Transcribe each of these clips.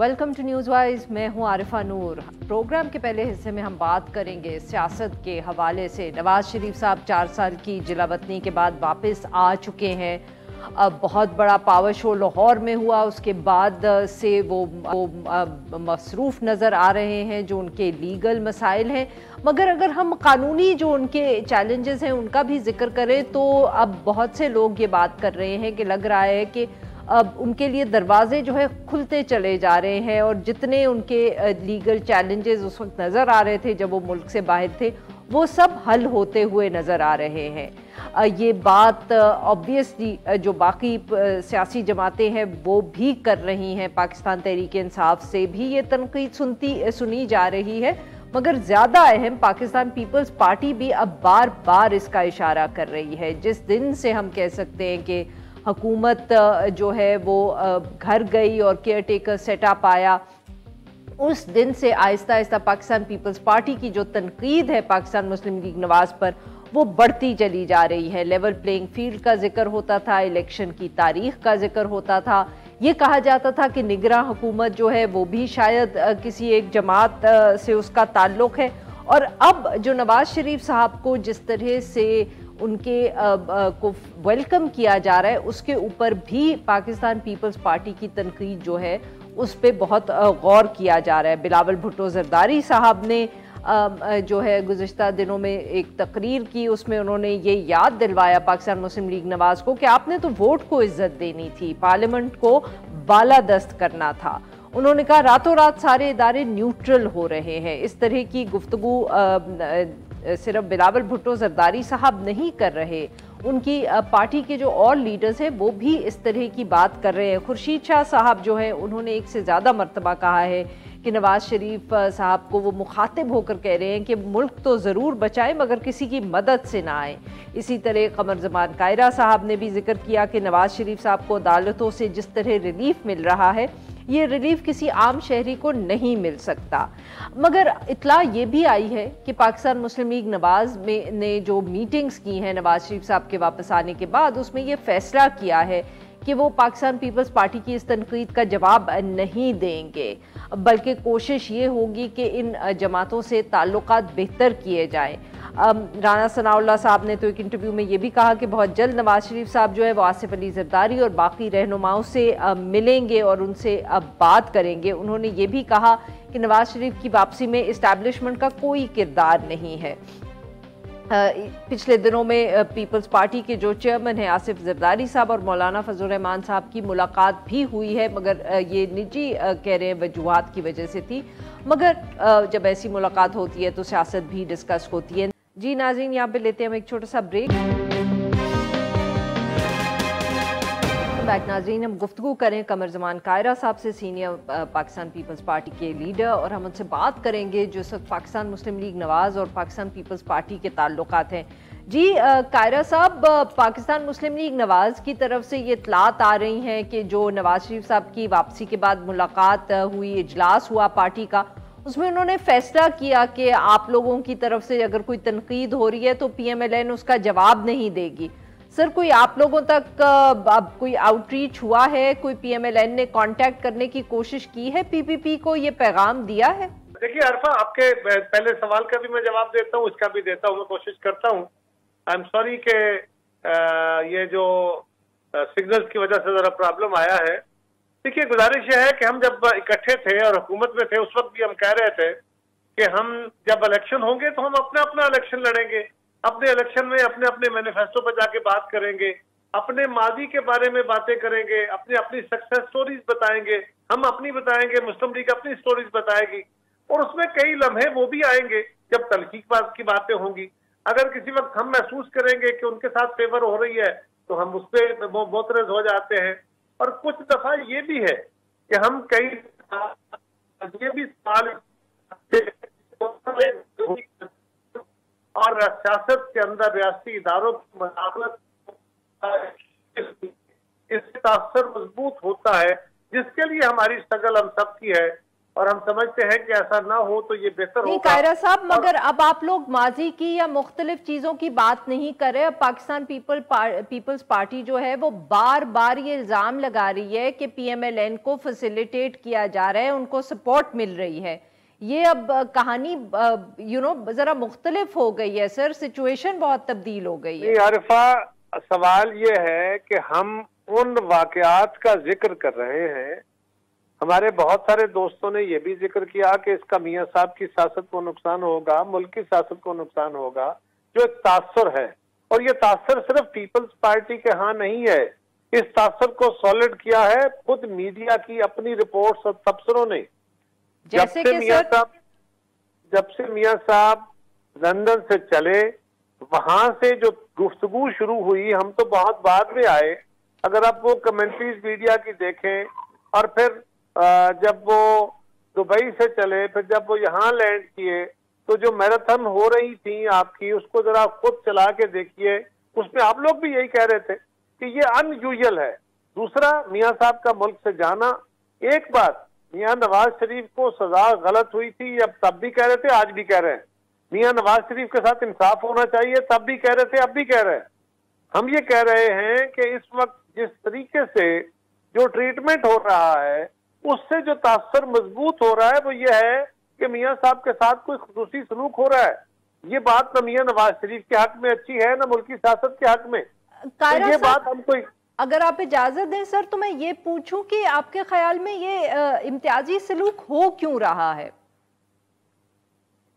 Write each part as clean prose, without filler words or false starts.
Welcome to news wise. मैं हूं आरिफा नूर। Programme के पहले हिस्से में हम बात करेंगे सियासत के हवाले से। नवाज शरीफ साहब 4 साल की जिलावतनी के बाद वापस आ चुके हैं। अब बहुत बड़ा पावर शो लाहौर में हुआ, उसके बाद से वो मसरूफ़ नज़र आ रहे हैं जो उनके लीगल मसाइल हैं। मगर अगर हम कानूनी जो उनके चैलेंजेस हैं उनका भी जिक्र करें तो अब बहुत से लोग ये बात कर रहे हैं कि लग रहा है कि अब उनके लिए दरवाजे जो है खुलते चले जा रहे हैं और जितने उनके लीगल चैलेंजेस उस वक्त नज़र आ रहे थे जब वो मुल्क से बाहर थे वो सब हल होते हुए नज़र आ रहे हैं। ये बात ऑब्वियसली जो बाकी सियासी जमातें हैं वो भी कर रही हैं। पाकिस्तान तहरीक इंसाफ से भी ये तनकीद सुनी जा रही है, मगर ज़्यादा अहम पाकिस्तान पीपल्स पार्टी भी अब बार बार इसका इशारा कर रही है। जिस दिन से हम कह सकते हैं कि हुकूमत जो है वो घर गई और केयर टेकर सेटअप आया, उस दिन से आहिस्ता आहिस्ता पाकिस्तान पीपल्स पार्टी की जो तनकीद है पाकिस्तान मुस्लिम लीग नवाज पर वो बढ़ती चली जा रही है। लेवल प्लेइंग फील्ड का जिक्र होता था, इलेक्शन की तारीख का जिक्र होता था, ये कहा जाता था कि निगरां हुकूमत जो है वो भी शायद किसी एक जमात से उसका ताल्लुक है। और अब जो नवाज शरीफ साहब को जिस तरह से उनके को वेलकम किया जा रहा है उसके ऊपर भी पाकिस्तान पीपल्स पार्टी की तनकीद जो है उस पर बहुत गौर किया जा रहा है। बिलावल भुट्टो जरदारी साहब ने जो है गुज़िश्ता दिनों में एक तकरीर की, उसमें उन्होंने ये याद दिलवाया पाकिस्तान मुस्लिम लीग नवाज को कि आपने तो वोट को इज्जत देनी थी, पार्लियामेंट को बालादस्त करना था। उन्होंने कहा रातों रात सारे इदारे न्यूट्रल हो रहे हैं। इस तरह की गुफ्तगू सिर्फ बिलावल भुट्टो जरदारी साहब नहीं कर रहे, उनकी पार्टी के जो और लीडर्स हैं वो भी इस तरह की बात कर रहे हैं। खुर्शीद शाह साहब जो हैं उन्होंने एक से ज़्यादा मरतबा कहा है कि नवाज शरीफ साहब को वो मुखातिब होकर कह रहे हैं कि मुल्क तो ज़रूर बचाएं मगर किसी की मदद से ना आए। इसी तरह कमर ज़मान कायरा साहब ने भी जिक्र किया कि नवाज शरीफ साहब को अदालतों से जिस तरह रिलीफ मिल रहा है ये रिलीफ किसी आम शहरी को नहीं मिल सकता। मगर इत्ला ये भी आई है कि पाकिस्तान मुस्लिम लीग नवाज ने जो मीटिंग्स की हैं नवाज शरीफ साहब के वापस आने के बाद उसमें ये फैसला किया है कि वो पाकिस्तान पीपल्स पार्टी की इस तनकीद का जवाब नहीं देंगे, बल्कि कोशिश ये होगी कि इन जमातों से ताल्लुकात बेहतर किए जाएं। राना सनाउल्लाह साहब ने तो एक इंटरव्यू में ये भी कहा कि बहुत जल्द नवाज शरीफ साहब जो है वो आसिफ अली जरदारी और बाकी रहनुमाओं से मिलेंगे और उनसे बात करेंगे। उन्होंने ये भी कहा कि नवाज शरीफ की वापसी में इस्टेब्लिशमेंट का कोई किरदार नहीं है। पिछले दिनों में पीपल्स पार्टी के जो चेयरमैन हैं आसिफ जरदारी साहब और मौलाना फजल रहमान साहब की मुलाकात भी हुई है, मगर ये निजी कह रहे हैं वजूहात की वजह से थी। मगर जब ऐसी मुलाकात होती है तो सियासत भी डिस्कस होती है। जी नाज़रीन, यहाँ पे लेते हैं हम एक छोटा सा ब्रेक। बैक नाज़रीन, हम गुफ्तगू करें कमर ज़मान कायरा साहब से, सीनियर पाकिस्तान पीपल्स पार्टी के लीडर, और हम उनसे बात करेंगे जो इस वक्त पाकिस्तान मुस्लिम लीग नवाज और पाकिस्तान पीपल्स पार्टी के ताल्लुकात हैं। जी कायरा साहब, पाकिस्तान मुस्लिम लीग नवाज की तरफ से ये इत्तलात आ रही हैं कि जो नवाज शरीफ साहब की वापसी के बाद मुलाकात हुई, इजलास हुआ पार्टी का, उसमें उन्होंने फैसला किया कि आप लोगों की तरफ से अगर कोई तनकीद हो रही है तो PMLN उसका जवाब नहीं देगी। सर, कोई आप लोगों तक अब कोई आउटरीच हुआ है? कोई PMLN ने कांटेक्ट करने की कोशिश की है? PPP को ये पैगाम दिया है? देखिए अरफा, आपके पहले सवाल का भी मैं जवाब देता हूँ, इसका भी देता हूँ, मैं कोशिश करता हूँ। आई एम सॉरी कि ये जो सिग्नल्स की वजह से जरा प्रॉब्लम आया है। देखिए, गुजारिश यह है कि हम जब इकट्ठे थे और हुकूमत में थे उस वक्त भी हम कह रहे थे कि हम जब इलेक्शन होंगे तो हम अपना अपना इलेक्शन लड़ेंगे, अपने इलेक्शन में अपने अपने मैनिफेस्टो पर जाके बात करेंगे, अपने माजी के बारे में बातें करेंगे, अपनी अपनी सक्सेस स्टोरीज बताएंगे, हम अपनी बताएंगे, मुस्लिम लीग अपनी स्टोरीज बताएगी, और उसमें कई लम्हे वो भी आएंगे जब तहकीक की बातें होंगी। अगर किसी वक्त हम महसूस करेंगे कि उनके साथ फेवर हो रही है तो हम उस पर मोतरज हो जाते हैं। और कुछ दफा ये भी है कि हम कई ये भी सवाल और सियासत के अंदर रियासती इदारों की मुदाखलत इससे तासर मजबूत होता है, जिसके लिए हमारी स्ट्रगल हम सब की है और हम समझते हैं कि ऐसा ना हो तो ये बेहतर नहीं होगा। कायरा साहब, मगर अब आप लोग माजी की या मुख्तलिफ चीजों की बात नहीं कर रहे। अब पाकिस्तान पीपल्स पार्टी जो है वो बार बार ये इल्जाम लगा रही है कि PMLN को फैसिलिटेट किया जा रहा है, उनको सपोर्ट मिल रही है। ये अब कहानी जरा मुख्तलिफ हो गई है सर, सिचुएशन बहुत तब्दील हो गई है। आरिफा, सवाल ये है कि हम उन वाकयात का जिक्र कर रहे हैं। हमारे बहुत सारे दोस्तों ने यह भी जिक्र किया कि इसका मियां साहब की सियासत को नुकसान होगा, मुल्क की सियासत को नुकसान होगा, जो एक तासर है। और ये तासर सिर्फ पीपल्स पार्टी के यहाँ नहीं है, इस तासर को सॉलिड किया है खुद मीडिया की अपनी रिपोर्ट्स और तबसरों ने। जब से मियां साहब लंदन से चले, वहां से जो गुफ्तगू शुरू हुई, हम तो बहुत बाद में आए। अगर आप वो कमेंट्रीज मीडिया की देखें, और फिर जब वो दुबई से चले, फिर जब वो यहाँ लैंड किए, तो जो मैराथन हो रही थी आपकी, उसको जरा खुद चला के देखिए। उसमें आप लोग भी यही कह रहे थे कि ये अनयूजुअल है। दूसरा, मियां साहब का मुल्क से जाना। एक बात, मियां नवाज शरीफ को सजा गलत हुई थी, अब तब भी कह रहे थे, आज भी कह रहे हैं। मियां नवाज शरीफ के साथ इंसाफ होना चाहिए, तब भी कह रहे थे, अब भी कह रहे हैं। हम ये कह रहे हैं कि इस वक्त जिस तरीके से जो ट्रीटमेंट हो रहा है, उससे जो तासर मजबूत हो रहा है वो ये है कि मियां साहब के साथ कोई खुसूसी सलूक हो रहा है। ये बात न मियां नवाज शरीफ के हक में अच्छी है, न मुल्क की सियासत के हक में। तो ये बात हमको, अगर आप इजाजत दें सर, तो मैं ये पूछूं कि आपके ख्याल में ये इम्तियाजी सलूक हो क्यों रहा है?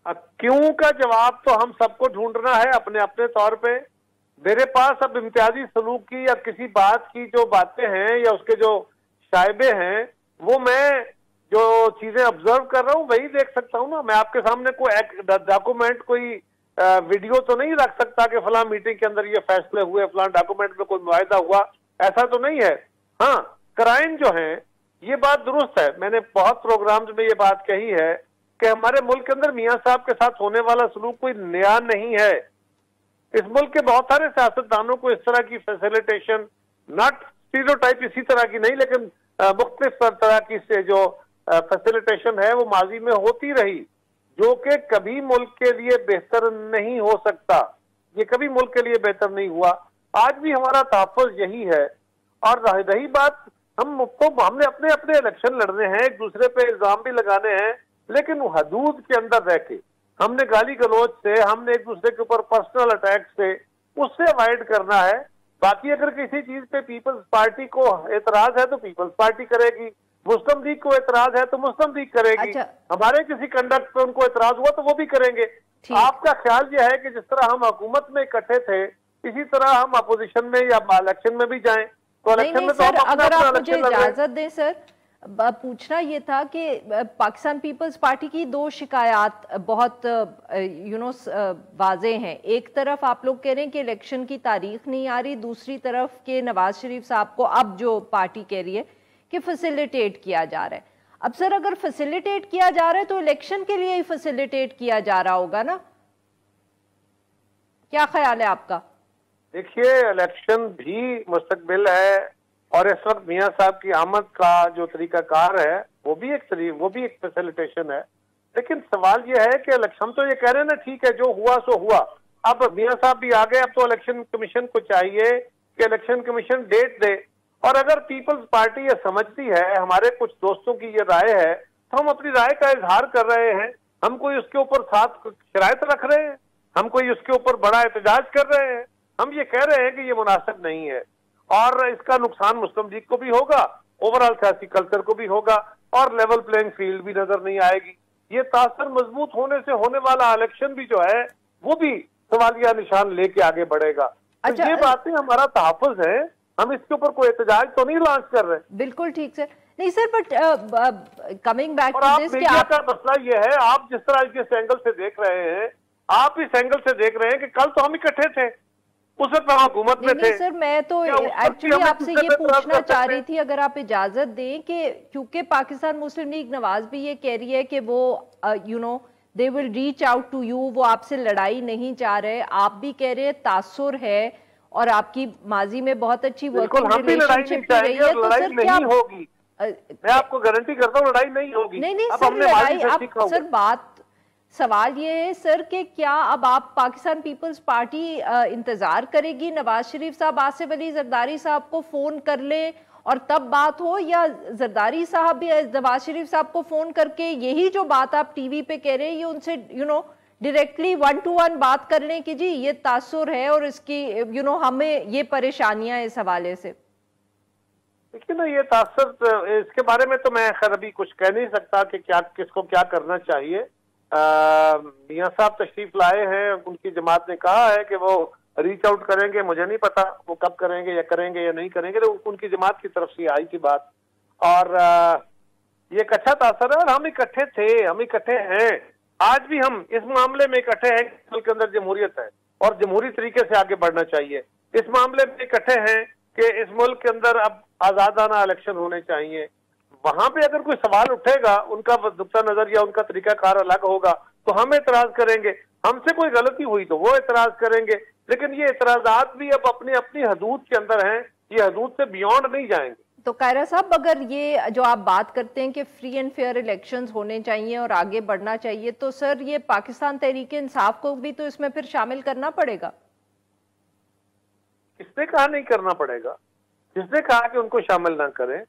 क्यों का जवाब तो हम सबको ढूंढना है अपने अपने तौर पे। मेरे पास अब इम्तियाजी सलूक की या किसी बात की जो बातें हैं या उसके जो शायबे हैं, वो मैं जो चीजें ऑब्जर्व कर रहा हूँ वही देख सकता हूँ ना। मैं आपके सामने कोई डॉक्यूमेंट, कोई वीडियो तो नहीं रख सकता कि फलां मीटिंग के अंदर ये फैसले हुए, फलां डॉक्यूमेंट में कोई मुआहिदा हुआ, ऐसा तो नहीं है। हाँ, क्राइम जो है, ये बात दुरुस्त है। मैंने बहुत प्रोग्राम्स में ये बात कही है कि हमारे मुल्क के अंदर मियां साहब के साथ होने वाला सलूक कोई नया नहीं है। इस मुल्क के बहुत सारे सियासतदानों को इस तरह की फैसिलिटेशन, नॉट स्टीरियोटाइप इसी तरह की नहीं, लेकिन मुख्तलिफ तरह की से जो फैसिलिटेशन है वो माजी में होती रही, जो कि कभी मुल्क के लिए बेहतर नहीं हो सकता। ये कभी मुल्क के लिए बेहतर नहीं हुआ। आज भी हमारा तहफ़्फ़ुज़ यही है। और रही बात, हमने अपने अपने इलेक्शन लड़ने हैं, एक दूसरे पे इल्जाम भी लगाने हैं, लेकिन वो हदूद के अंदर रह के हमने गाली गलौज से, हमने एक दूसरे के ऊपर पर्सनल अटैक से, उससे अवॉइड करना है। बाकी अगर किसी चीज पे पीपल्स पार्टी को एतराज है तो पीपल्स पार्टी करेगी, मुस्लिम लीग को एतराज है तो मुस्लिम लीग करेगी। अच्छा। हमारे किसी कंडक्ट पे उनको एतराज हुआ तो वो भी करेंगे। आपका ख्याल यह है कि जिस तरह हम हुकूमत में इकट्ठे थे, इसी तरह हम अपोजिशन में या इलेक्शन में भी जाएं, तो इलेक्शन में तो हम अगर आप मुझे इजाजत दें सर, पूछना ये था कि पाकिस्तान पीपल्स पार्टी की दो शिकायत बहुत वाज़े हैं। एक तरफ आप लोग कह रहे हैं कि इलेक्शन की तारीख नहीं आ रही, दूसरी तरफ के नवाज शरीफ साहब को अब जो पार्टी कह रही है कि फैसिलिटेट किया जा रहा है। अब सर, अगर फैसिलिटेट किया जा रहा है तो इलेक्शन के लिए ही फैसिलिटेट किया जा रहा होगा ना? क्या ख्याल है आपका? देखिए, इलेक्शन भी मुस्तकबिल है, और इस वक्त मियां साहब की आमद का जो तरीकाकार है वो भी एक फैसिलिटेशन है। लेकिन सवाल यह है कि इलेक्शन तो ये कह रहे हैं ना, ठीक है, जो हुआ सो हुआ। अब मियां साहब भी आ गए, अब तो इलेक्शन कमीशन को चाहिए कि इलेक्शन कमीशन डेट दे। और अगर पीपल्स पार्टी ये समझती है, हमारे कुछ दोस्तों की ये राय है, तो हम अपनी राय का इजहार कर रहे हैं। हम कोई उसके ऊपर साथ शराइत रख रहे हैं, हम कोई उसके ऊपर बड़ा एहतजाज कर रहे हैं। हम ये कह रहे हैं कि ये मुनासिब नहीं है, और इसका नुकसान मुस्लिम लीग को भी होगा, ओवरऑल सियासी कल्चर को भी होगा, और लेवल प्लेइंग फील्ड भी नजर नहीं आएगी। ये तासर मजबूत होने से होने वाला इलेक्शन भी जो है वो भी सवालिया निशान लेके आगे बढ़ेगा। अच्छा, तो ये बातें हमारा तहफ़्फ़ुज़ है, हम इसके ऊपर कोई एहतजाज तो नहीं लॉन्च कर रहे। बिल्कुल ठीक सर। नहीं sir, but coming back to this, media का मसला ये है, आप जिस तरह जिस एंगल से देख रहे हैं, आप इस एंगल से देख रहे हैं कि कल तो हम इकट्ठे थे, उस वक्त हम हुकूमत में थे। सर, मैं तो एक्चुअली आपसे ये पूछना चाह रही थी, अगर आप इजाजत दें, कि क्योंकि पाकिस्तान मुस्लिम लीग नवाज भी ये कह रही है कि वो they will reach out to you, वो आपसे लड़ाई नहीं चाह रहे, आप भी कह रहे हैं तासुर है, और आपकी माजी में बहुत अच्छी वर्किंग रिलेशनशिप रही है, तो सर क्या होगी? मैं आपको गारंटी करता हूँ लड़ाई नहीं होगी। नहीं नहीं अब सर, हमने लड़ाई से आप सीखा होगा। सर बात सवाल ये है सर कि क्या अब आप पाकिस्तान पीपल्स पार्टी इंतजार करेगी नवाज शरीफ साहब आसिफ अली जरदारी साहब को फोन कर ले और तब बात हो, या जरदारी साहब भी नवाज शरीफ साहब को फोन करके यही जो बात आप टीवी पे कह रहे हैं ये उनसे डायरेक्टली 1-to-1 बात कर लें कि जी ये तासुर है और इसकी हमें ये परेशानियां इस हवाले से? देखिए ना, ये तासुर, इसके बारे में तो मैं खैर अभी कुछ कह नहीं सकता कि क्या किसको क्या करना चाहिए। मियां साहब तशरीफ लाए हैं, उनकी जमात ने कहा है कि वो रीच आउट करेंगे, मुझे नहीं पता वो कब करेंगे या नहीं करेंगे, तो उनकी जमात की तरफ से आई थी बात। और ये एक अच्छा तासर है और हम इकट्ठे थे, हम इकट्ठे हैं, आज भी हम इस मामले में इकट्ठे हैं। मुल्क के अंदर जमहूरियत है और जमहूरी तरीके से आगे बढ़ना चाहिए। इस मामले में इकट्ठे हैं कि इस मुल्क के अंदर अब आजादाना इलेक्शन होने चाहिए। वहां पे अगर कोई सवाल उठेगा, उनका नुक्ता नजर या उनका तरीकाकार अलग होगा तो हम एतराज करेंगे। हमसे कोई गलती हुई तो वो एतराज करेंगे, लेकिन ये एतराजात भी अब अपनी अपनी हदूद के अंदर हैं, ये हदूद से बियॉन्ड नहीं जाएंगे। तो कायरा साहब, अगर ये जो आप बात करते हैं कि फ्री एंड फेयर इलेक्शंस होने चाहिए और आगे बढ़ना चाहिए, तो सर ये पाकिस्तान तहरीक इंसाफ को भी तो इसमें फिर शामिल करना पड़ेगा। किसने कहा नहीं करना पड़ेगा? किसने कहा कि उनको शामिल ना करें?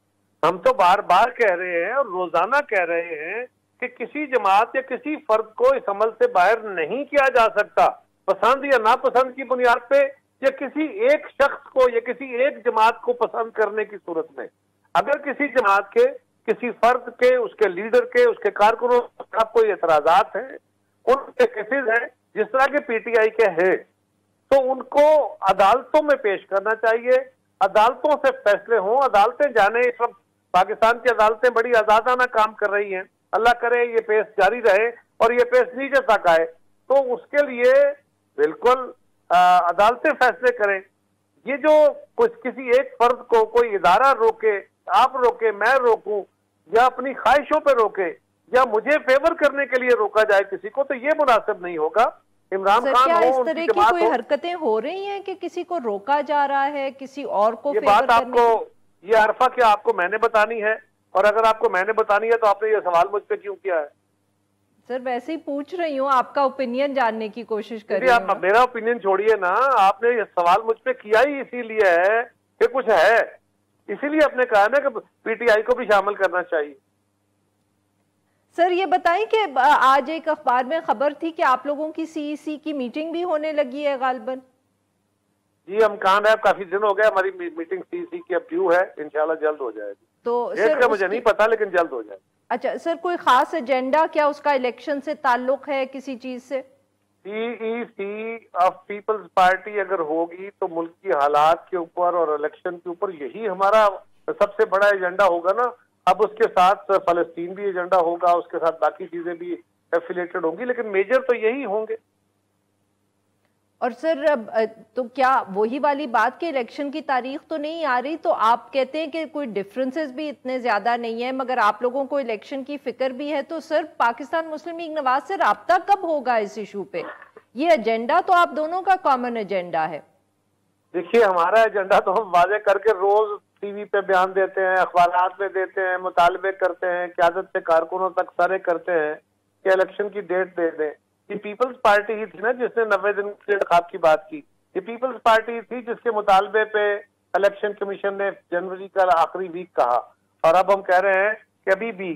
हम तो बार बार कह रहे हैं और रोजाना कह रहे हैं कि किसी जमात या किसी फर्द को इस अमल से बाहर नहीं किया जा सकता, पसंद या नापसंद की बुनियाद पे, या किसी एक शख्स को या किसी एक जमात को पसंद करने की सूरत में। अगर किसी जमात के, किसी फर्द के, उसके लीडर के, उसके कारकुनों का कोई एतराजात हैं, उनके केसेज हैं जिस तरह के पीटीआई के हैं, तो उनको अदालतों में पेश करना चाहिए, अदालतों से फैसले हों। अदालतें जाने, इस वक्त पाकिस्तान की अदालतें बड़ी आजादाना काम कर रही हैं, अल्लाह करे ये पेश जारी रहे और ये पेश नीचे तक आए, तो उसके लिए बिल्कुल अदालतें फैसले करें। ये जो कुछ किसी एक फर्द को कोई इदारा रोके, आप रोके, मैं रोकूं, या अपनी ख्वाहिशों पे रोके, या मुझे फेवर करने के लिए रोका जाए किसी को, तो ये मुनासिब नहीं होगा। इमरान खान क्या हो, इस तरह की कोई हरकतें हो रही हैं कि किसी को रोका जा रहा है किसी और को? ये बात आपको, ये हरफा क्या आपको मैंने बतानी है? और अगर आपको मैंने बतानी है तो आपने ये सवाल मुझ पे क्यों किया है? सर वैसे ही पूछ रही हूँ, आपका ओपिनियन जानने की कोशिश कर रही हूँ। आप मेरा ओपिनियन छोड़िए ना, आपने ये सवाल मुझ पे किया ही इसीलिए है कि कुछ है, इसीलिए आपने कहा ना कि पीटीआई को भी शामिल करना चाहिए। सर ये बताएं कि आज एक अखबार में खबर थी कि आप लोगों की सीईसी की मीटिंग भी होने लगी है गालिबन। जी, हम कान है, काफी दिन हो गया, हमारी मीटिंग सीईसी की अब ड्यू है, इंशाल्लाह जल्द हो जाएगी। तो सर मुझे नहीं पता, लेकिन जल्द हो जाएगी। अच्छा सर, कोई खास एजेंडा क्या उसका इलेक्शन से ताल्लुक है किसी चीज से? सीईसी ऑफ पीपल्स पार्टी अगर होगी तो मुल्क की हालात के ऊपर और इलेक्शन के ऊपर यही हमारा सबसे बड़ा एजेंडा होगा ना। अब उसके साथ फलस्तीन भी एजेंडा होगा, उसके साथ बाकी चीजें भी एफिलेटेड होंगी, लेकिन मेजर तो यही होंगे। और सर तो क्या वही वाली बात कि इलेक्शन की तारीख तो नहीं आ रही, तो आप कहते हैं कि कोई डिफरेंसेस भी इतने ज्यादा नहीं है, मगर आप लोगों को इलेक्शन की फिक्र भी है, तो सर पाकिस्तान मुस्लिम लीग नवाज से राब्ता कब होगा इस इशू पे? ये एजेंडा तो आप दोनों का कॉमन एजेंडा है। देखिए, हमारा एजेंडा तो हम वाजे करके रोज टीवी पे बयान देते हैं, अखबारात में देते हैं, मुतालबे करते हैं, क़यादत से कारकुनों तक सारे करते हैं कि इलेक्शन की डेट दे दें। ये पीपल्स पार्टी ही थी ना जिसने 90 दिन के इंतखाब की बात की। ये पीपल्स पार्टी थी जिसके मुतालबे पे इलेक्शन कमीशन ने जनवरी का आखिरी वीक कहा, और अब हम कह रहे हैं कि अभी भी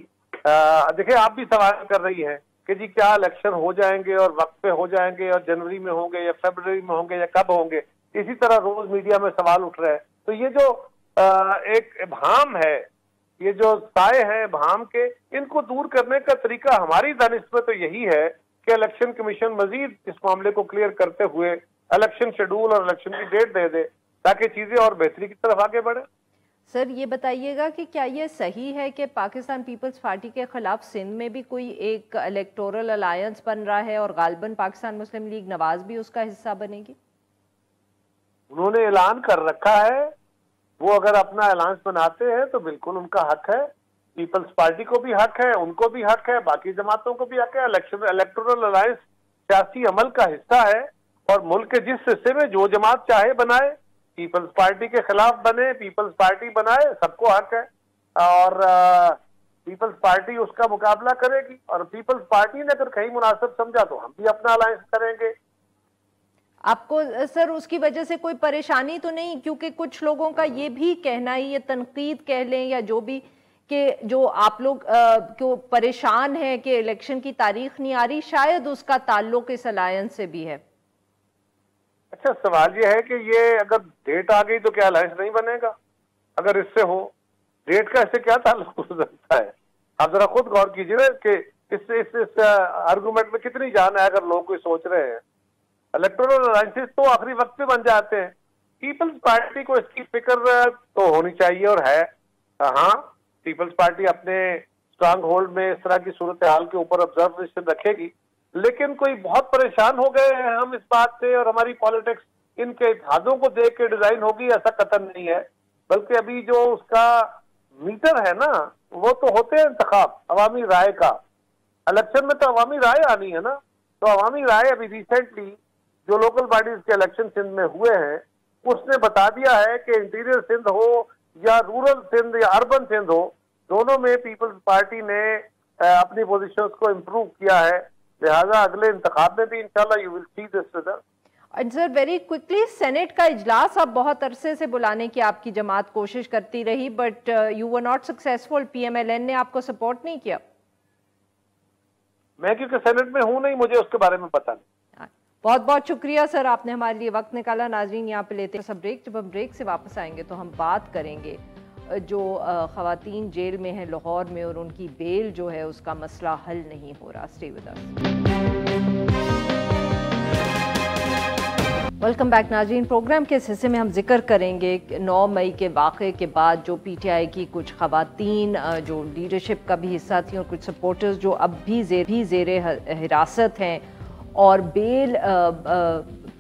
देखिए, आप भी सवाल कर रही हैं कि जी क्या इलेक्शन हो जाएंगे और वक्त पे हो जाएंगे और जनवरी में होंगे या फरवरी में होंगे या कब होंगे, इसी तरह रोज मीडिया में सवाल उठ रहे हैं। तो ये जो एक इब्हाम है, ये जो साए हैं इब्हाम के, इनको दूर करने का तरीका हमारी दानिश में तो यही है कि इलेक्शन कमीशन मजीद इस मामले को क्लियर करते हुए इलेक्शन शेड्यूल और इलेक्शन की डेट दे दे, ताकि चीजें और बेहतरी की तरफ आगे बढ़े। सर ये बताइएगा कि क्या ये सही है कि पाकिस्तान पीपल्स पार्टी के खिलाफ सिंध में भी कोई एक इलेक्टोरल अलायंस बन रहा है और गालिबन पाकिस्तान मुस्लिम लीग नवाज भी उसका हिस्सा बनेगी? उन्होंने ऐलान कर रखा है, वो अगर अपना अलायंस बनाते हैं तो बिल्कुल उनका हक है, पीपल्स पार्टी को भी हक है, उनको भी हक है, बाकी जमातों को भी हक है। इलेक्टोरल अलायंस सियासी अमल का हिस्सा है और मुल्क के जिस हिस्से में जो जमात चाहे बनाए, पीपल्स पार्टी के खिलाफ बने, पीपल्स पार्टी बनाए, सबको हक है। और पीपल्स पार्टी उसका मुकाबला करेगी, और पीपल्स पार्टी ने अगर कहीं मुनासिब समझा तो हम भी अपना अलायंस करेंगे। आपको सर उसकी वजह से कोई परेशानी तो नहीं? क्योंकि कुछ लोगों का ये भी कहना है, ये तनकीद कह लें या जो भी, कि जो आप लोग क्यों परेशान है कि इलेक्शन की तारीख नहीं आ रही, शायद उसका ताल्लुक इस अलायंस से भी है। अच्छा, सवाल ये है कि ये अगर डेट आ गई तो क्या अलायंस नहीं बनेगा? अगर इससे हो, डेट का इससे क्या ताल्लुक हो सकता है? आप जरा खुद गौर कीजिए ना कि इस आर्गूमेंट में कितनी जान है अगर लोग कोई सोच रहे हैं। इलेक्टोरल अलायंसेस तो आखिरी वक्त पे बन जाते हैं। पीपल्स पार्टी को इसकी फिक्र तो होनी चाहिए और है। हाँ, पीपल्स पार्टी अपने स्ट्रांग होल्ड में इस तरह की सूरत हाल के ऊपर ऑब्जर्वेशन रखेगी, लेकिन कोई बहुत परेशान हो गए हैं हम इस बात से और हमारी पॉलिटिक्स इनके इत्तेहादों को देख के डिजाइन होगी, ऐसा कतई नहीं है। बल्कि अभी जो उसका मीटर है ना, वो तो होते हैं इंतखाब अवामी राय का। इलेक्शन में तो अवामी राय आनी है ना, तो अवामी राय अभी रिसेंटली जो लोकल बॉडीज के इलेक्शन सिंध में हुए हैं उसने बता दिया है कि इंटीरियर सिंध हो या रूरल सिंध या अर्बन सिंध हो, दोनों में पीपल्स पार्टी ने अपनी पोजीशंस को इम्प्रूव किया है। लिहाजा अगले इंतखाब में भी इंशाल्लाह you will see this result. And sir very quickly, senate का इजलास अब बहुत अरसे से बुलाने की आपकी जमात कोशिश करती रही, but you were not successful. PMLN ने आपको सपोर्ट नहीं किया। मैं क्योंकि सेनेट में हूं नहीं, मुझे उसके बारे में पता नहीं। बहुत बहुत शुक्रिया सर, आपने हमारे लिए वक्त निकाला। नाज़रीन, यहाँ पे लेते हैं सब ब्रेक। जब हम ब्रेक से वापस आएंगे तो हम बात करेंगे जो ख़वातीन जेल में हैं लाहौर में, और उनकी बेल जो है उसका मसला हल नहीं हो रहा। Stay with us. Welcome back नाज़रीन। प्रोग्राम के इस हिस्से में हम जिक्र करेंगे 9 मई के वाक़े के बाद जो पीटीआई की कुछ ख़वातीन जो लीडरशिप का भी हिस्सा थी और कुछ सपोर्टर्स जो अब भी ज़ेर हिरासत हैं, और बेल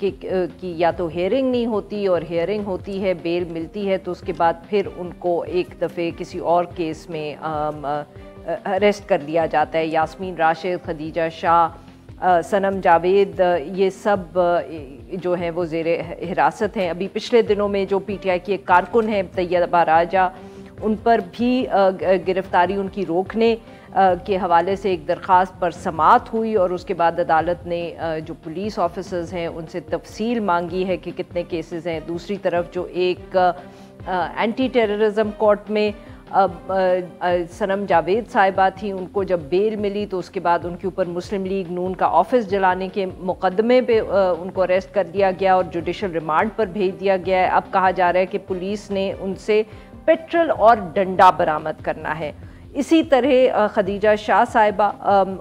की या तो हेयरिंग नहीं होती, और हेयरिंग होती है, बेल मिलती है तो उसके बाद फिर उनको एक दफ़े किसी और केस में अरेस्ट कर लिया जाता है। यास्मीन राशिद, खदीजा शाह, सनम जावेद, ये सब जो हैं वो ज़ेर हिरासत हैं। अभी पिछले दिनों में जो पीटीआई की एक कारकुन है तैयबा राजा, उन पर भी गिरफ्तारी उनकी रोकने के हवाले से एक दरख्वास्त पर समाअत हुई, और उसके बाद अदालत ने जो पुलिस ऑफिसर्स हैं उनसे तफसील मांगी है कि कितने केसेस हैं। दूसरी तरफ जो एक एंटी टेररिज्म कोर्ट में सनम जावेद साहिबा थी, उनको जब बेल मिली तो उसके बाद उनके ऊपर मुस्लिम लीग नून का ऑफिस जलाने के मुकदमे पे उनको अरेस्ट कर दिया गया और जुडिशल रिमांड पर भेज दिया गया है। अब कहा जा रहा है कि पुलिस ने उनसे पेट्रोल और डंडा बरामद करना है। इसी तरह खदीजा शाह साहिबा,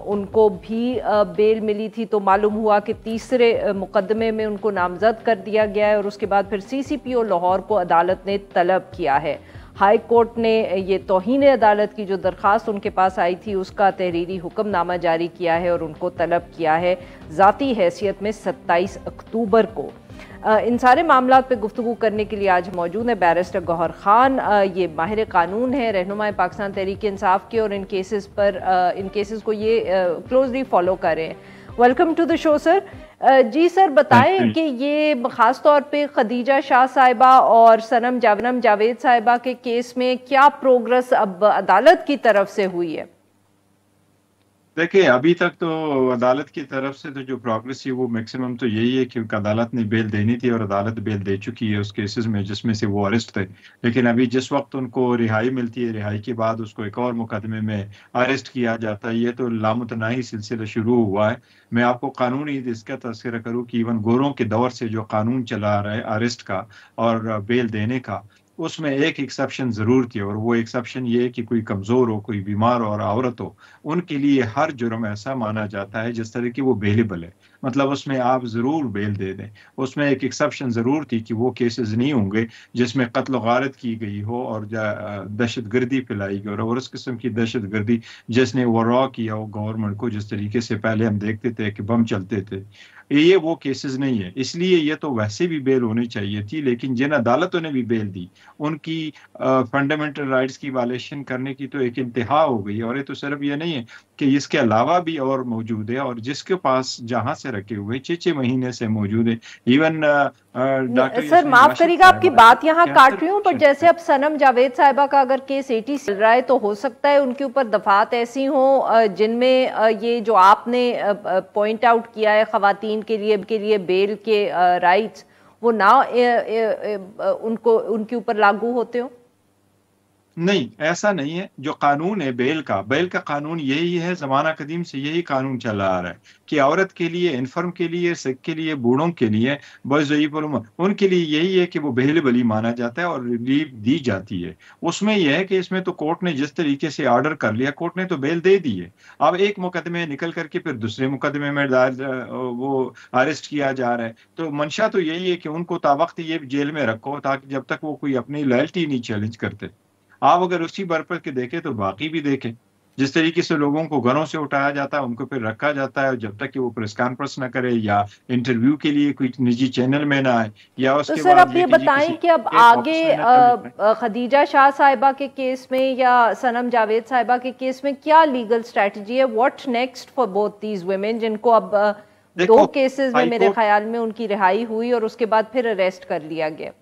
उनको भी बेल मिली थी तो मालूम हुआ कि तीसरे मुकदमे में उनको नामजद कर दिया गया है, और उसके बाद फिर सीसीपीओ लाहौर को अदालत ने तलब किया है। हाई कोर्ट ने ये तौहीन अदालत की जो दरख्वास्त उनके पास आई थी उसका तहरीरी हुक्मनामा जारी किया है और उनको तलब किया है ज़ाती हैसियत में 27 अक्टूबर को। इन सारे मामलों पे गुफ्तगू करने के लिए आज मौजूद है बैरिस्टर गौहर खान। ये माहिर कानून है, रहनुमाए पाकिस्तान तहरीक इंसाफ के, और इन केसेस को ये क्लोजली फॉलो कर रहे हैं। Welcome to the show sir. जी सर, बताएं कि ये ख़ास तौर पे खदीजा शाह साहिबा और सनम जावेद साहिबा के केस में क्या प्रोग्रेस अब अदालत की तरफ से हुई है? देखिए, अभी तक तो अदालत की तरफ से तो जो प्रोग्रेस है वो मैक्सिमम तो यही है कि अदालत ने बेल देनी थी और अदालत बेल दे चुकी है उस केसेस में जिसमें से वो अरेस्ट थे। लेकिन अभी जिस वक्त उनको रिहाई मिलती है, रिहाई के बाद उसको एक और मुकदमे में अरेस्ट किया जाता है, ये तो लामुतनाही सिलसिला शुरू हुआ है। मैं आपको कानूनी इसका तज़किरा करूँ कि इवन गोरों के दौर से जो कानून चला रहा है अरेस्ट का और बेल देने का, उसमें एक एक्सेप्शन ज़रूर थी, और वो एक्सेप्शन ये है कि कोई कमज़ोर हो, कोई बीमार और औरत हो, उनके लिए हर जुर्म ऐसा माना जाता है जिस तरह की वो बेलेबल है, मतलब उसमें आप ज़रूर बेल दे दें। उसमें एक एक्सेप्शन ज़रूर थी कि वो केसेस नहीं होंगे जिसमें कत्ल गारत की गई हो और दहशत गर्दी फैलाई गई और उस किस्म की दहशत गर्दी जिसने वो रॉ किया हो गवर्नमेंट को, जिस तरीके से पहले हम देखते थे कि बम चलते थे, ये वो केसेस नहीं है। इसलिए ये तो वैसे भी बेल होनी चाहिए थी, लेकिन जिन अदालतों ने भी बेल दी उनकी फंडामेंटल राइट्स की वायलेशन करने की तो एक इंतहा हो गई। और ये तो सिर्फ ये नहीं है कि इसके अलावा भी और मौजूद है, और जिसके पास जहां से से रखे हुए 6 महीने से मौजूद है। इवन डॉक्टर सर माफ करिएगा आपकी बात यहाँ काट रही हूँ, पर जैसे अब सनम जावेद साहिबा का अगर केस 80 चल रहा है तो हो सकता है उनके ऊपर दफात ऐसी हो जिनमें ये जो आपने पॉइंट आउट किया है खवातीन के लिए बेल के राइट्स वो ना उनको उनके ऊपर लागू होते हो। नहीं, ऐसा नहीं है। जो कानून है बेल का कानून यही है, जमाना कदीम से यही कानून चला आ रहा है कि औरत के लिए, इन्फर्म के लिए, सिक के लिए, बूढ़ों के लिए, बज़ईफ उम्र, उनके लिए यही है कि वो बेल बली माना जाता है और रिलीफ दी जाती है। उसमें यह है कि इसमें तो कोर्ट ने जिस तरीके से ऑर्डर कर लिया, कोर्ट ने तो बेल दे दी है। अब एक मुकदमे निकल करके फिर दूसरे मुकदमे में वो अरेस्ट किया जा रहा है। तो मंशा तो यही है कि उनको तावक्त ये जेल में रखो ताकि जब तक वो कोई अपनी लॉयल्टी नहीं चैलेंज करते। आप अगर उसी बरपर के देखें तो बाकी भी देखें, जिस तरीके से लोगों को घरों से उठाया जाता है, उनको फिर रखा जाता है जब तक कि वो प्रेस कॉन्फ्रेंस ना करे या इंटरव्यू के लिए कोई निजी चैनल में ना आए या उसके तो सर आप ये बताएं कि अब आगे खदीजा शाह साहिबा के केस में या सनम जावेद साहिबा के केस में क्या लीगल स्ट्रेटजी है, what next for both these women, जिनको अब 2 केसेस में मेरे ख्याल में उनकी रिहाई हुई और उसके बाद फिर अरेस्ट कर लिया गया।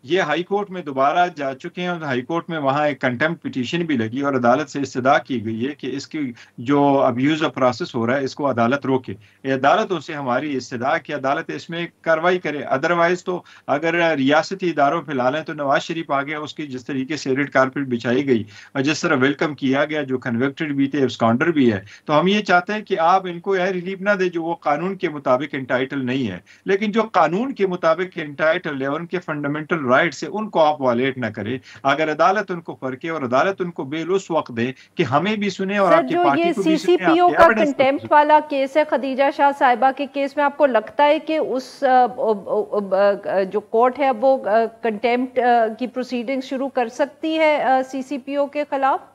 ये हाई कोर्ट में दोबारा जा चुके हैं और हाई कोर्ट में वहाँ एक कंटेम्प्ट पिटीशन भी लगी और अदालत से इस्तदा की गई है कि इसकी जो अब्यूज ऑफ प्रोसेस हो रहा है इसको अदालत रोके। अदालतों से हमारी इस्तदा कि अदालत इसमें कार्रवाई करे। अदरवाइज तो अगर रियासती इदारों पे ला लें तो नवाज शरीफ आ गया, उसकी जिस तरीके से रेड कारपेट बिछाई गई और जिस तरह वेलकम किया गया, जो कन्विक्टेड भी थे, एब्सकॉन्डर भी है, तो हम ये चाहते हैं कि आप इनको यह रिलीफ ना दे जो वो कानून के मुताबिक इंटाइटल नहीं है, लेकिन जो कानून के मुताबिक इंटाइटल है, उनके फंडामेंटल राइट से उनको आप वालेट ना करें। अगर अदालत उनको परखे और अदालत उनको बेल उस वक्त दे कि हमें भी सुने और आपकी पार्टी को भी सुने। सीसीपीओ का कंटेम्प्ट वाला केस है खदीजा शाह साहिबा के केस में, आपको लगता है कि उस जो कोर्ट है वो कंटेम्प्ट की प्रोसीडिंग शुरू कर सकती है सीसीपीओ के खिलाफ?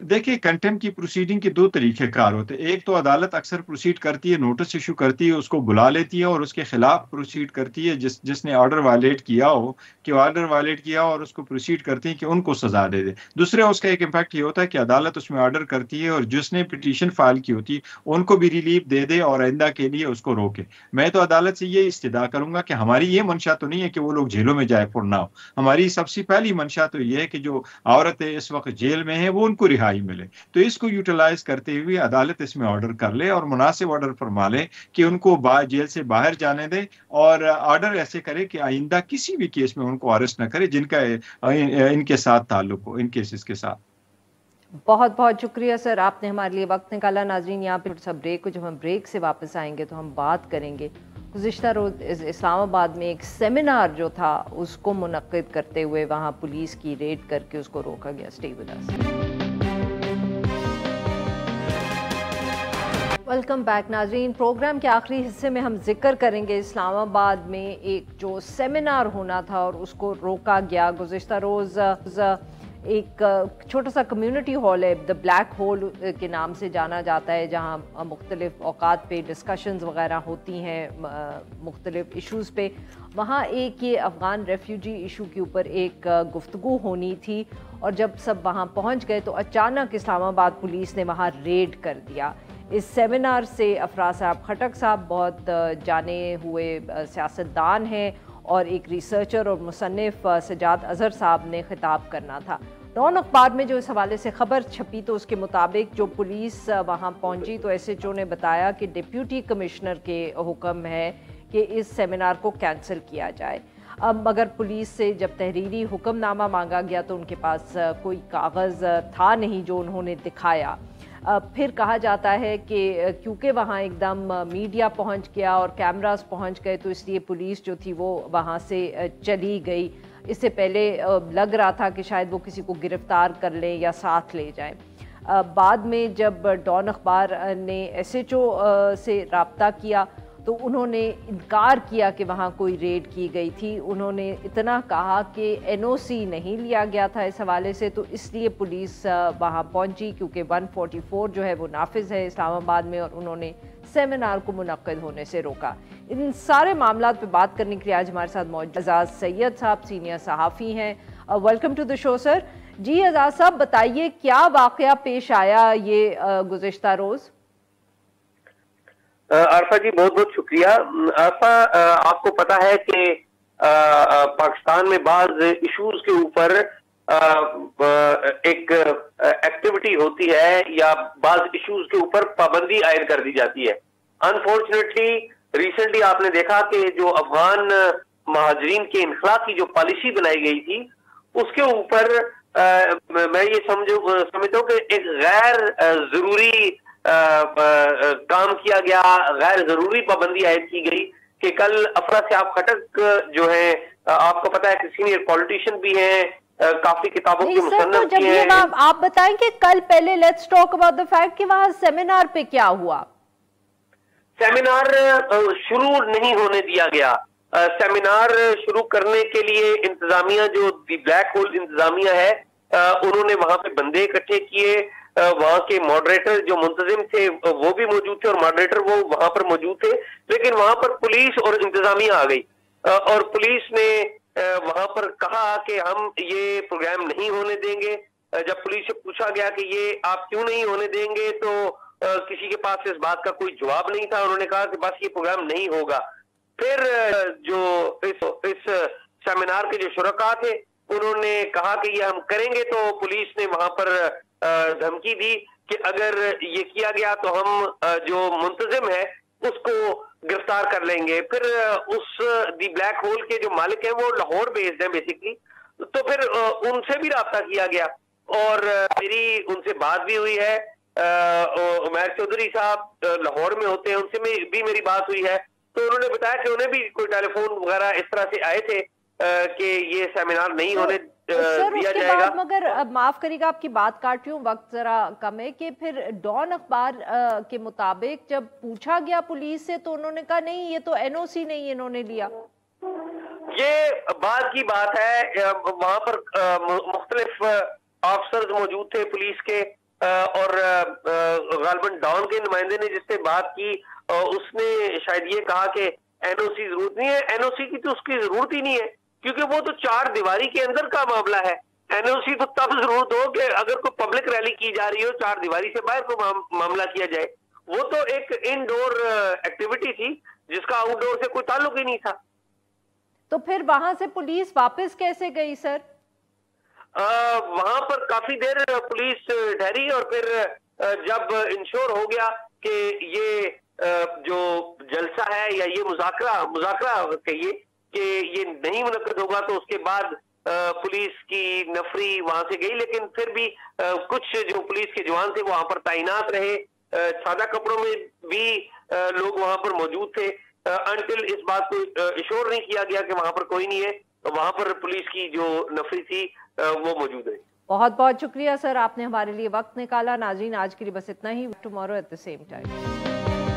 देखिए, कंटेम्प्ट की प्रोसीडिंग के 2 तरीके कार होते हैं। एक तो अदालत अक्सर प्रोसीड करती है, नोटिस इशू करती है, उसको बुला लेती है और उसके खिलाफ प्रोसीड करती है जिसने ऑर्डर वायलेट किया हो, कि ऑर्डर वायलेट किया हो, और उसको प्रोसीड करती है कि उनको सजा दे दे। दूसरे उसका एक इम्पैक्ट ये होता है कि अदालत उसमें ऑर्डर करती है और जिसने पिटीशन फाइल की होती है उनको भी रिलीफ दे दे और आइंदा के लिए उसको रोके। मैं तो अदालत से ये इस्तदा करूंगा कि हमारी ये मंशा तो नहीं है कि वो लोग जेलों में जाए फुर ना हो। हमारी सबसे पहली मंशा तो ये है कि जो औरतें इस वक्त जेल में है वो उनको रिहाई मिले। तो इसको यूटिलाइज करते हुए अदालत इसमें ऑर्डर कर ले और मुनासिब ऑर्डर फरमा ले कि उनको जेल से बाहर जाने दे और ऑर्डर ऐसे करे कि आइंदा किसी भी केस में उनको अरेस्ट न करे जिनका इनके साथ ताल्लुक हो, इन केसेस के साथ। बहुत बहुत शुक्रिया सर, आपने हमारे लिए वक्त निकाला। नाजरीन, यहाँ पे थोड़ा सा ब्रेक हो, जब हम ब्रेक से वापस आएंगे तो हम बात करेंगे गुज़िश्ता रोज़ इस्लामाबाद में एक सेमिनार जो था उसको मुनक्किद करते हुए वहाँ पुलिस की रेड करके उसको रोका गया। Stay with us. Welcome back नाजरीन। प्रोग्राम के आखिरी हिस्से में हम जिक्र करेंगे इस्लामाबाद में एक जो सेमिनार होना था और उसको रोका गया। गुज़िश्ता रोज़ एक छोटा सा कम्युनिटी हॉल है, द ब्लैक होल के नाम से जाना जाता है, जहाँ मुख्तलिफ औकात पे डिस्कशंस वगैरह होती हैं मुख्तलिफ इश्यूज़ पे। वहाँ एक ये अफ़गान रेफ्यूजी इशू के ऊपर एक गुफ्तगू होनी थी और जब सब वहाँ पहुँच गए तो अचानक इस्लामाबाद पुलिस ने वहाँ रेड कर दिया। इस सेमिनार से अफराज साहब खटक साहब बहुत जाने हुए सियासतदान हैं और एक रिसर्चर और मुसन्निफ सजाद अज़हर साहब ने खिताब करना था। डॉन अखबार में जो इस हवाले से खबर छपी तो उसके मुताबिक जो पुलिस वहाँ पहुँची तो SHO ने बताया कि डिप्यूटी कमिश्नर के हुक्म है कि इस सेमिनार को कैंसिल किया जाए। अब मगर पुलिस से जब तहरीरी हुक्मनामा मांगा गया तो उनके पास कोई कागज़ था नहीं जो उन्होंने दिखाया। फिर कहा जाता है कि क्योंकि वहाँ एकदम मीडिया पहुँच गया और कैमरास पहुँच गए तो इसलिए पुलिस जो थी वो वहाँ से चली गई। इससे पहले लग रहा था कि शायद वो किसी को गिरफ्तार कर लें या साथ ले जाएं। बाद में जब डॉन अखबार ने SHO से रब्ता किया तो उन्होंने इनकार किया कि वहाँ कोई रेड की गई थी। उन्होंने इतना कहा कि NOC नहीं लिया गया था इस हवाले से, तो इसलिए पुलिस वहाँ पहुँची क्योंकि 144 जो है वो नाफिज है इस्लामाबाद में और उन्होंने सेमिनार को मुनक्किद होने से रोका। इन सारे मामलात पे बात करने के लिए आज हमारे साथ मौजूद एजाज सैयद साहब, सीनियर सहाफ़ी हैं। Welcome to the show sir. जी एजाज साहब, बताइए क्या वाक़या पेश आया ये गुज़िश्ता रोज़? आरफा जी बहुत बहुत शुक्रिया। आरफा, आपको पता है कि पाकिस्तान में बाज इश्यूज के ऊपर एक एक्टिविटी होती है या बाज इश्यूज के ऊपर पाबंदी आयद कर दी जाती है। अनफॉर्चुनेटली रिसेंटली आपने देखा कि जो अफगान महाजरीन के इनखला की जो पॉलिसी बनाई गई थी उसके ऊपर मैं ये समझता हूँ कि एक गैर जरूरी काम किया गया, गैर जरूरी पाबंदी आयद की गई कि कल अफरा सियाब खटक जो है, आपको पता है कि सीनियर पॉलिटिशियन भी हैं, काफी किताबों के मुसन्नफ भी हैं। आप बताएं कि कल पहले let's talk about the fact कि वहां सेमिनार पे क्या हुआ। सेमिनार शुरू नहीं होने दिया गया। सेमिनार शुरू करने के लिए इंतजामिया, जो दी ब्लैक होल इंतजामिया है, उन्होंने वहां पे बंदे इकट्ठे किए। वहां के मॉडरेटर जो मुंतजिम थे वो भी मौजूद थे और मॉडरेटर वो वहां पर मौजूद थे, लेकिन वहां पर पुलिस और इंतजामिया आ गई और पुलिस ने वहां पर कहा कि हम ये प्रोग्राम नहीं होने देंगे। जब पुलिस से पूछा गया कि ये आप क्यों नहीं होने देंगे, तो किसी के पास इस बात का कोई जवाब नहीं था। उन्होंने कहा कि बस ये प्रोग्राम नहीं होगा। फिर जो इस सेमिनार के जो शुरका थे उन्होंने कहा कि ये हम करेंगे, तो पुलिस ने वहां पर धमकी दी कि अगर ये किया गया तो हम जो मुंतजिम है उसको गिरफ्तार कर लेंगे। फिर उस दी ब्लैक होल के जो मालिक है वो लाहौर बेस्ड है बेसिकली, तो फिर उनसे भी राब्ता किया गया और मेरी उनसे बात भी हुई है। उमैर चौधरी साहब लाहौर में होते हैं, उनसे भी मेरी बात हुई है, तो उन्होंने बताया कि उन्हें भी कोई टेलीफोन वगैरह इस तरह से आए थे कि ये सेमिनार नहीं होने दिया जाएगा। मगर माफ करिएगा आपकी बात काट रही हूँ, वक्त जरा कम है, कि फिर डॉन अखबार के मुताबिक जब पूछा गया पुलिस से तो उन्होंने कहा नहीं ये तो एनओसी नहीं इन्होंने लिया। ये बाद की बात है। वहां पर मुख्तलिफ ऑफिसर्स मौजूद थे पुलिस के और गालिबन डॉन के नुमाइंदे ने जिससे बात की उसने शायद ये कहा कि एनओसी जरूरत नहीं है। एनओसी की तो उसकी जरूरत ही नहीं है क्योंकि वो तो चार दीवारी के अंदर का मामला है। एनओसी तो तब जरूरत हो कि अगर कोई पब्लिक रैली की जा रही हो, चार दीवारी से बाहर को मामला किया जाए। वो तो एक इनडोर एक्टिविटी थी जिसका आउटडोर से कोई ताल्लुक ही नहीं था। तो फिर वहां से पुलिस वापस कैसे गई सर? वहां पर काफी देर पुलिस ठहरी और फिर जब इंश्योर हो गया कि ये जो जलसा है या ये मुज़ाकरा कहिए कि ये नहीं मुनक्किद होगा, तो उसके बाद पुलिस की नफरी वहां से गई। लेकिन फिर भी कुछ जो पुलिस के जवान थे वहां पर तैनात रहे, सादा कपड़ों में भी लोग वहां पर मौजूद थे अनटिल इस बात को इश्योर नहीं किया गया कि वहां पर कोई नहीं है। वहां पर पुलिस की जो नफरी थी वो मौजूद है। बहुत बहुत शुक्रिया सर, आपने हमारे लिए वक्त निकाला। नाज़रीन आज के लिए बस इतना ही। Tomorrow at the same time.